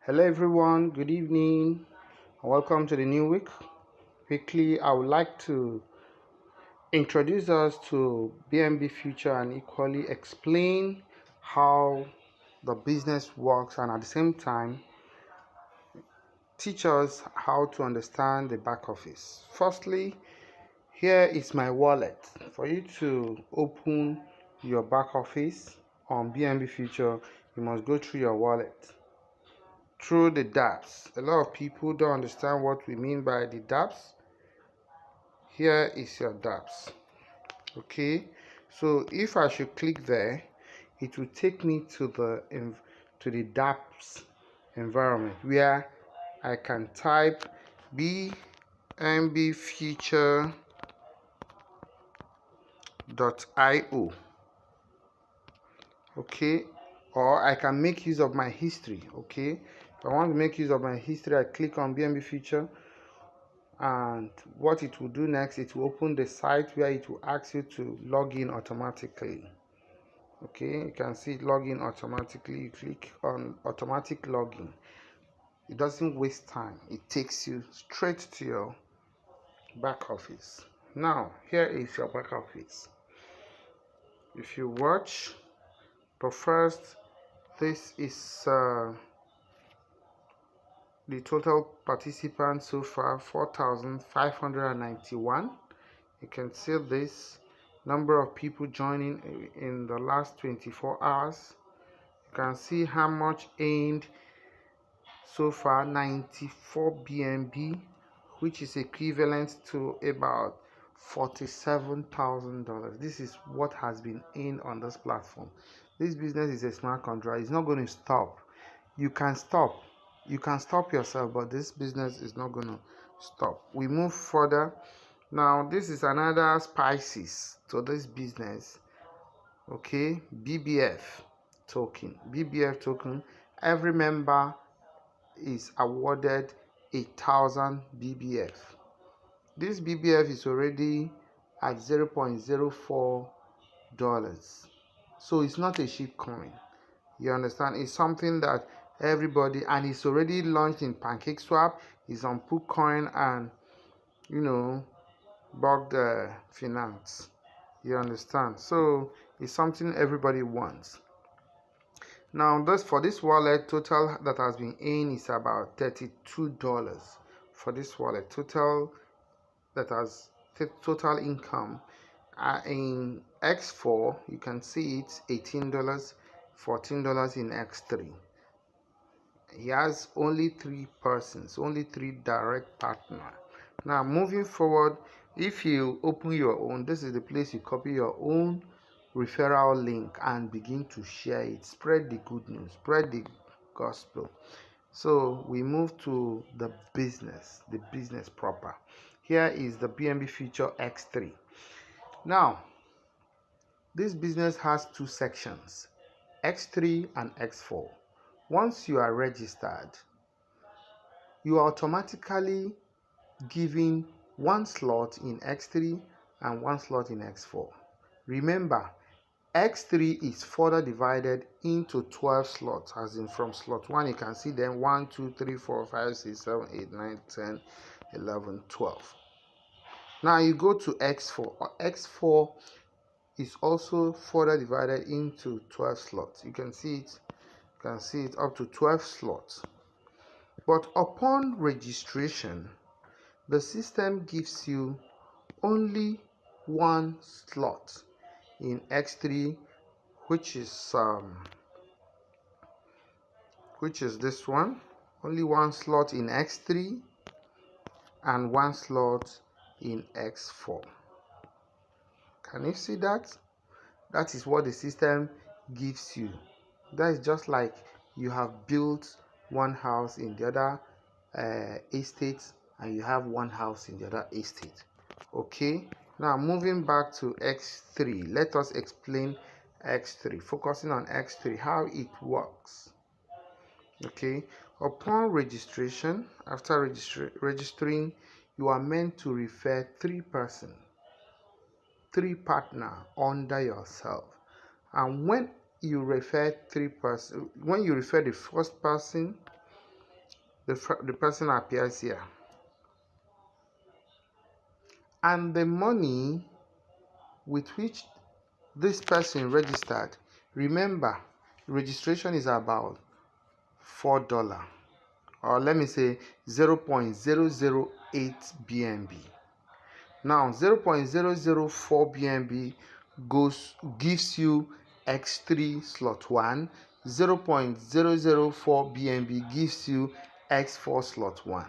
Hello everyone, good evening and welcome to the new week. Quickly, I would like to introduce us to BNB Future and equally explain how the business works and at the same time teach us how to understand the back office. Firstly, here is my wallet. For you to open your back office on BNB Future, you must go through your wallet. Through the dApps. A lot of people don't understand what we mean by the dApps. Here is your dApps. Okay, so if I should click there, it will take me to the dApps environment where I can type BNB Future.io. Okay, or I can make use of my history. Okay, if I want to make use of my history, I click on BNB Future, and what it will do next, it will open the site where it will ask you to log in automatically. Okay, you can see login automatically. You click on automatic login. It doesn't waste time, it takes you straight to your back office. Now here is your back office. If you watch, but first, this is the total participants so far, 4,591. You can see this number of people joining in the last 24 hours. You can see how much earned so far, 94 BNB, which is equivalent to about $47,000. This is what has been earned on this platform. This business is a smart contract. It's not going to stop. You can stop yourself, but this business is not going to stop. We move further. Now this is another spices to this business. Okay, BBF token. Every member is awarded 1,000 BBF. This BBF is already at $0.04, so it's not a cheap coin. You understand? It's something that everybody, and it's already launched in PancakeSwap, it's on PoolCoin, and Bug Finance. You understand? So it's something everybody wants. Now for this wallet, total that has been in is about $32 for this wallet. Total income in X4, you can see it's $18, $14 in X3. He has only 3 persons, only 3 direct partners. Now moving forward, if you open your own, this is the place you copy your own referral link and begin to share it. Spread the good news, spread the gospel. So we move to the business proper. Here is the BNB Future X3. Now this business has 2 sections, X3 and X4. Once you are registered, you are automatically given 1 slot in X3 and 1 slot in X4. Remember, X3 is further divided into 12 slots, as in from slot 1 you can see them 1, 2, 3, 4, 5, 6, 7, 8, 9, 10, 11, 12. Now you go to X4. X4 is also further divided into 12 slots. You can see it up to 12 slots. But upon registration, the system gives you only 1 slot in X3, which is this one. Only 1 slot in X3 and 1 slot in X4. Can you see that? That is what the system gives you. That is just like you have built one house in the other estate, and you have one house in the other estate. Okay, now moving back to X3, let us explain X3, focusing on X3, how it works. Okay, upon registration, after registering, you are meant to refer 3 persons, 3 partners under yourself. And when you refer 3 persons, when you refer the first person, the person appears here. And the money with which this person registered, remember, registration is about $4, or let me say 0.008 BNB. Now 0.004 BNB gives you X3 slot 1, 0.004 BNB gives you X4 slot 1.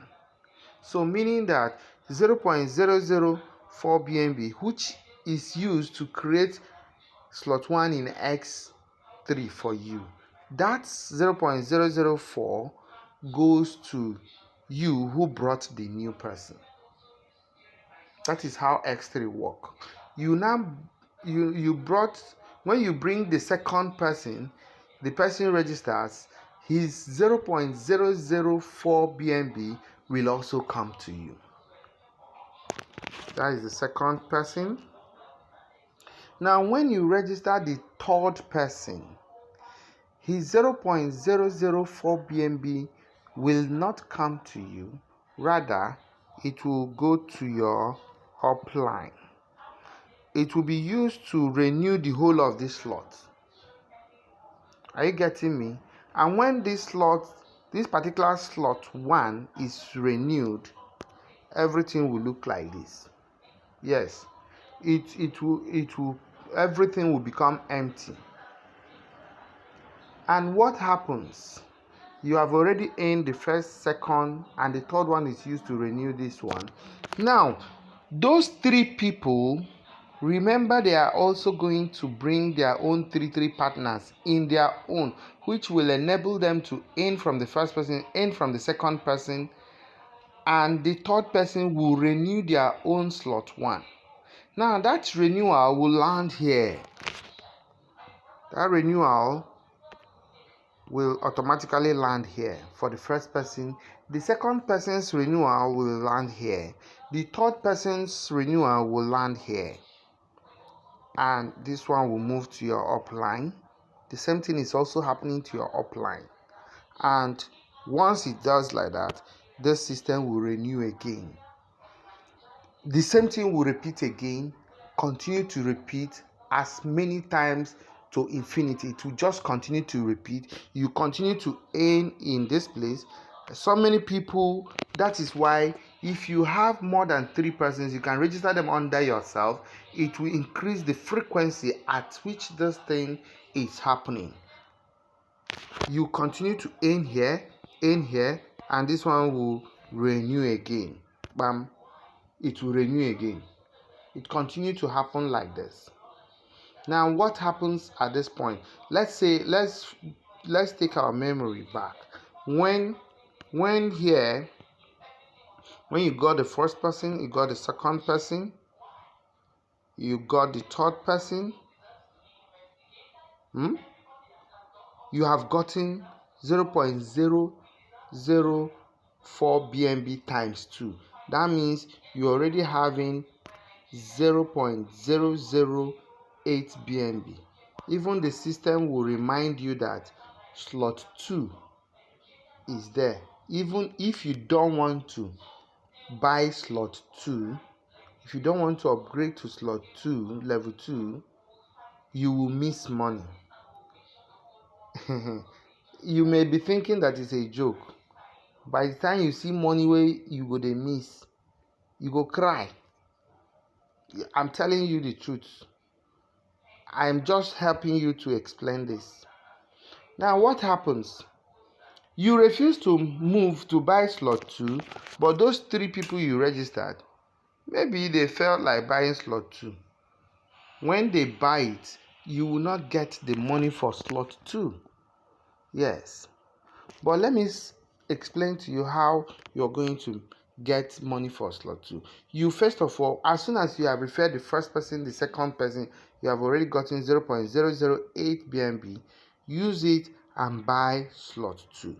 So meaning that 0.004 BNB, which is used to create slot 1 in X3 for you, that's 0.004 goes to you who brought the new person. That is how X3 work. You brought, when you bring the second person, the person registers, his 0.004 BNB will also come to you. That is the second person. Now when you register the third person, his 0.004 BNB will not come to you, rather it will go to your upline. It will be used to renew the whole of this slot. Are you getting me? And when this particular slot 1 is renewed, everything will look like this. Yes, it will everything will become empty. And what happens? You have already earned the first, second, and the third one is used to renew this one. Now, those 3 people, remember, they are also going to bring their own 3 partners in their own, which will enable them to earn from the first person, earn from the second person, and the third person will renew their own slot 1. Now that renewal will land here. That renewal will automatically land here for the first person. The second person's renewal will land here. The third person's renewal will land here. And this one will move to your upline. The same thing is also happening to your upline. And once it does like that, this system will renew again. The same thing will repeat again, continue to repeat as many times to infinity. It will just continue to repeat. You continue to earn in this place. So many people, that is why if you have more than 3 persons, you can register them under yourself. It will increase the frequency at which this thing is happening. You continue to earn here, and this one will renew again. Bam, it will renew again. It continues to happen like this. Now what happens at this point? Let's say let's take our memory back. When here, when you got the first person, you got the second person, you got the third person, you have gotten 0.004 BNB times 2. That means you're already having 0.008 BNB. Even the system will remind you that slot 2 is there. Even if you don't want to buy slot 2, if you don't want to upgrade to slot 2, level 2, you will miss money. You may be thinking that it's a joke. By the time you see money where you go dey miss, you go cry. I'm telling you the truth. I'm just helping you to explain this. Now what happens? You refuse to move to buy slot 2, but those 3 people you registered, maybe they felt like buying slot 2. When they buy it, you will not get the money for slot 2. Yes. But let me explain to you how you're going to get money for slot 2. You first of all, as soon as you have referred the first person, the second person, you have already gotten 0.008 BNB. Use it and buy slot 2.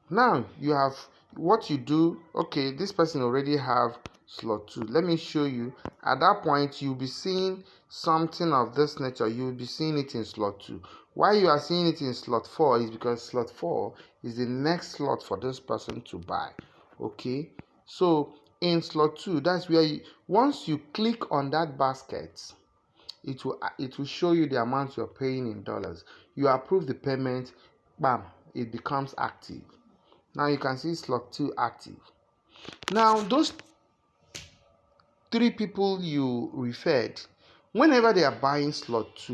Now you have what you do. Okay, this person already have slot 2. Let me show you. At that point, you'll be seeing something of this nature. You'll be seeing it in slot 2. Why you are seeing it in slot 4 is because slot 4 is the next slot for this person to buy. Okay, so in slot 2, that's where once you click on that basket, it will show you the amount you're paying in dollars. You approve the payment, bam, it becomes active. Now you can see slot 2 active. Now those 3 people you referred, whenever they are buying slot 2,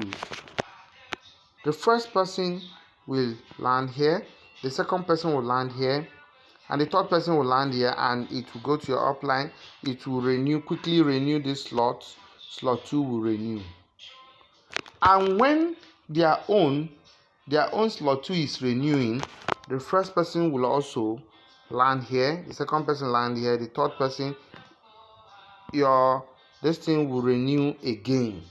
the first person will land here, the second person will land here, and the third person will land here, and it will go to your upline. It will quickly renew this slot. Slot 2 will renew. And when their own slot 2 is renewing, the first person will also land here, the second person land here, the third person, this thing will renew again.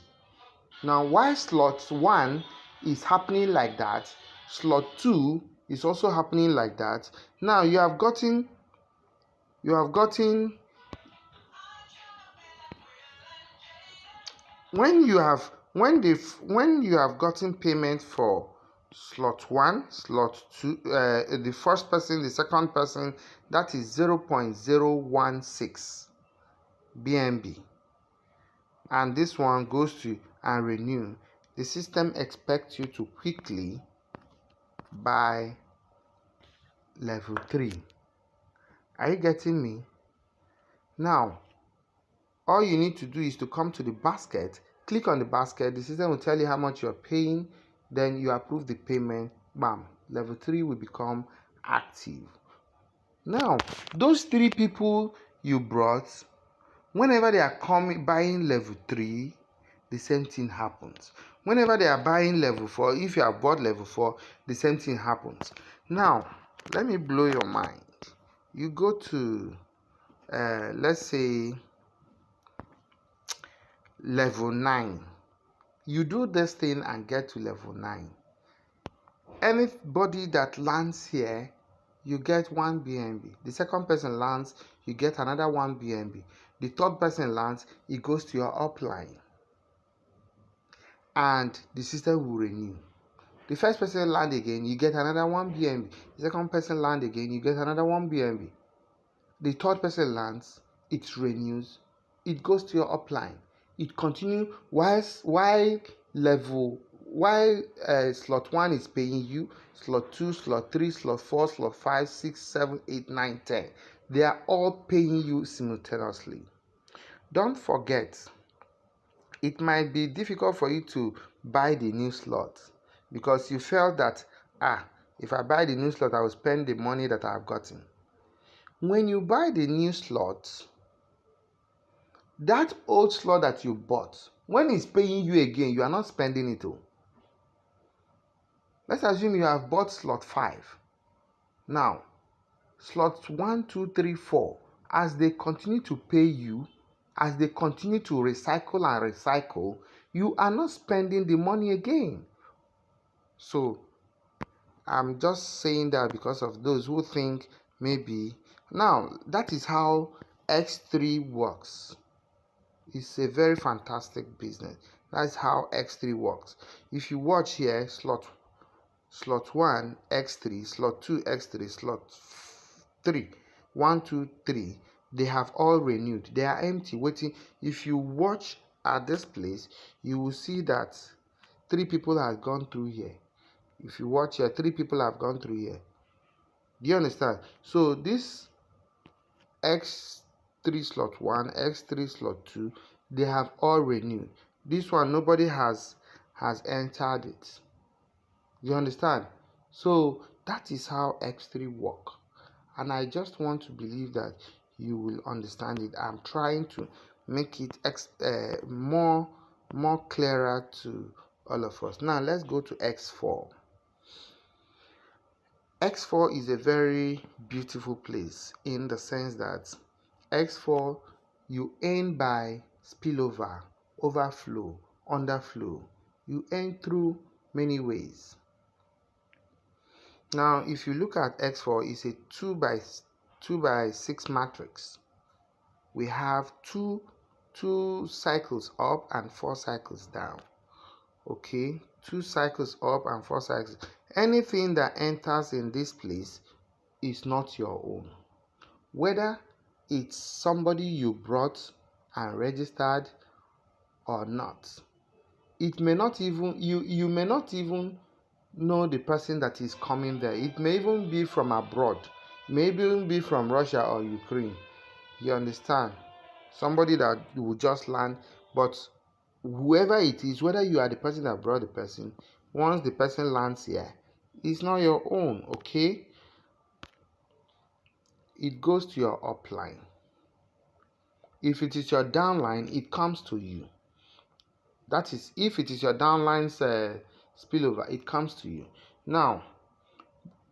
Now, while slot 1 is happening like that, slot 2 is also happening like that. Now you have gotten when you have gotten payment for slot 1, slot 2, the first person, the second person, that is 0.016 BNB, and this one goes to and renew. The system expects you to quickly buy level 3. Are you getting me? Now, all you need to do is to come to the basket, click on the basket, the system will tell you how much you're paying, then you approve the payment, bam, level 3 will become active. Now, those 3 people you brought, whenever they are buying level 3, the same thing happens. Whenever they are buying level 4, if you have bought level 4, the same thing happens. Now, let me blow your mind. You go to, let's say, level 9. You do this thing and get to level 9. Anybody that lands here, you get 1 BNB. The second person lands, you get another 1 BNB. The third person lands, it goes to your upline, and the system will renew. The first person land again, you get another 1 BNB. The second person land again, you get another 1 BNB. The third person lands, it renews, it goes to your upline. It continues while slot 1 is paying you, slot 2, slot 3, slot 4, slot 5, 6, 7, 8, 9, 10. They are all paying you simultaneously. Don't forget, it might be difficult for you to buy the new slot because you felt that, if I buy the new slot, I will spend the money that I've gotten. When you buy the new slot, that old slot that you bought, when it's paying you again, you are not spending it all. Let's assume you have bought slot 5. Now, slots 1, 2, 3, 4, as they continue to pay you, as they continue to recycle and recycle, you are not spending the money again. So, I'm just saying that because of those who think maybe. Now, that is how X3 works. It's a very fantastic business. That's how X3 works. If you watch here, slot 1 X3, slot 2 X3, slot 3, 1, 2, 3, they have all renewed. They are empty, waiting. If you watch at this place, you will see that 3 people have gone through here. If you watch here, 3 people have gone through here. Do you understand? So this X3 slot 1, X3 slot 2, they have all renewed. This one, nobody has entered it. You understand? So that is how X3 work, and I just want to believe that you will understand it. I'm trying to make it more clearer to all of us. Now let's go to X4. X4 is a very beautiful place in the sense that X4, you earn by spillover, overflow, underflow. You earn through many ways. Now, if you look at X4, it's a 2 by 6 matrix. We have two cycles up and 4 cycles down. Okay, 2 cycles up and 4 cycles. Anything that enters in this place is not your own. Whether it's somebody you brought and registered or not. It may not even, you may not even know the person that is coming there. It may even be from abroad. It may even be from Russia or Ukraine. You understand? Somebody that will just land. But whoever it is, whether you are the person that brought the person, once the person lands here, it's not your own, okay? It goes to your upline. If it is your downline, it comes to you. That is, if it is your downline's spillover, it comes to you. Now,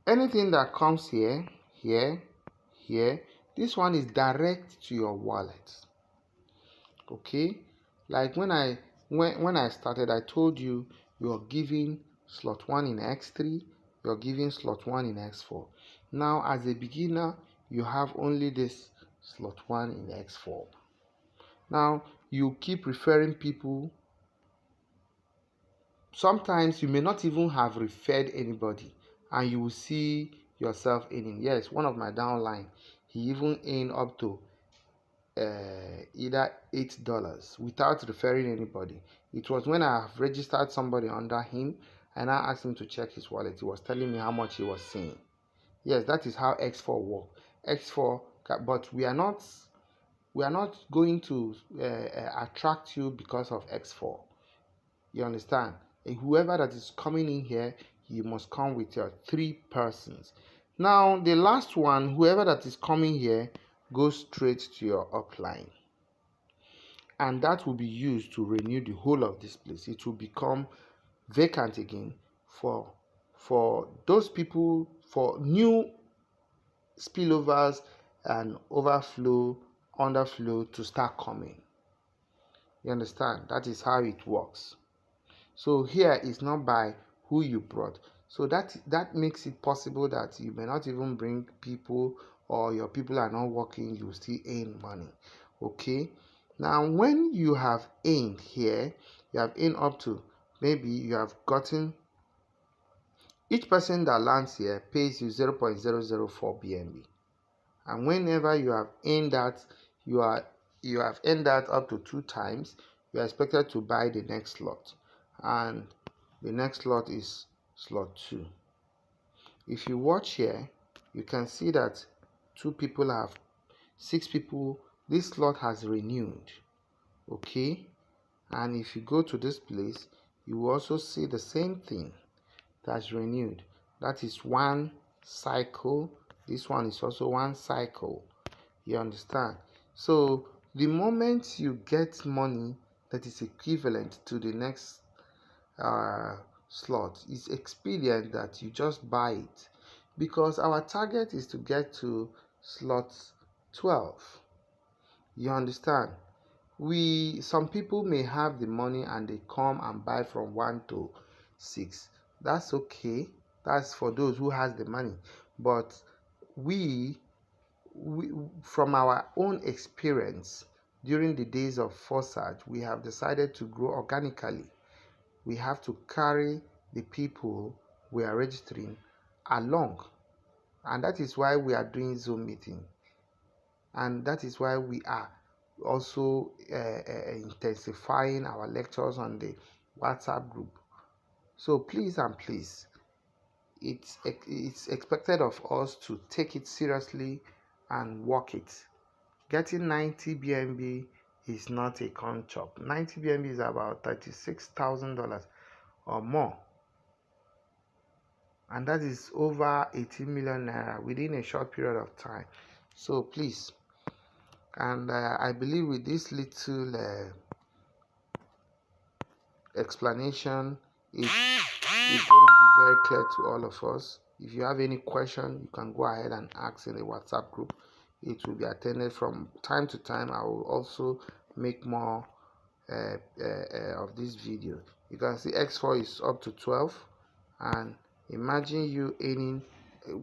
anything that comes here, this one is direct to your wallet. Okay, like when I started, I told you you're giving slot 1 in X3, you're giving slot 1 in X4. Now, as a beginner, you have only this slot 1 in X4. Now, you keep referring people. Sometimes you may not even have referred anybody, and you will see yourself earning. Yes, one of my downline, he even earned up to either $8 without referring anybody. It was when I have registered somebody under him and I asked him to check his wallet. He was telling me how much he was seeing. Yes, that is how X4 work. X4, but we are not going to attract you because of X4. You understand? Whoever that is coming in here, you must come with your 3 persons. Now, the last one, whoever that is coming here, goes straight to your upline. And that will be used to renew the whole of this place. It will become vacant again for those people, for new spillovers and overflow, underflow to start coming. You understand? That is how it works. So here is not by who you brought. So that makes it possible that you may not even bring people, or your people are not working, you still earn money. Okay. Now, when you have earned here, you have earned up to, maybe you have gotten, each person that lands here pays you 0.004 BNB. And whenever you have earned that, you have earned that up to 2 times, you are expected to buy the next slot. And the next slot is slot 2. If you watch here, you can see that 2 people have 6 people. This slot has renewed. Okay, and if you go to this place, you will also see the same thing that's renewed. That is 1 cycle. This one is also 1 cycle. You understand? So the moment you get money that is equivalent to the next slot, it's expedient that you just buy it, because our target is to get to slot 12. You understand? Some people may have the money and they come and buy from 1 to 6. That's okay. That's for those who has the money. But we from our own experience during the days of Forsage, we have decided to grow organically. We have to carry the people we are registering along, and that is why we are doing Zoom meeting, and that is why we are also intensifying our lectures on the WhatsApp group. So please and please, it's expected of us to take it seriously and work it. Getting 90 BNB is not a con chop. 90 BNB is about $36,000 or more, and that is over 18 million naira within a short period of time. So please, and I believe with this little explanation, it's going to be very clear to all of us. If you have any question, you can go ahead and ask in the WhatsApp group. It will be attended from time to time. I will also make more of this video. You can see X4 is up to 12, and imagine you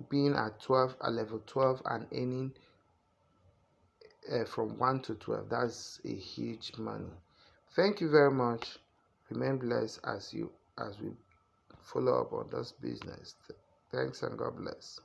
being at 12, at level 12, and earning from 1 to 12. That's a huge money. Thank you very much. Remain blessed as we follow up on this business. Thanks and God bless.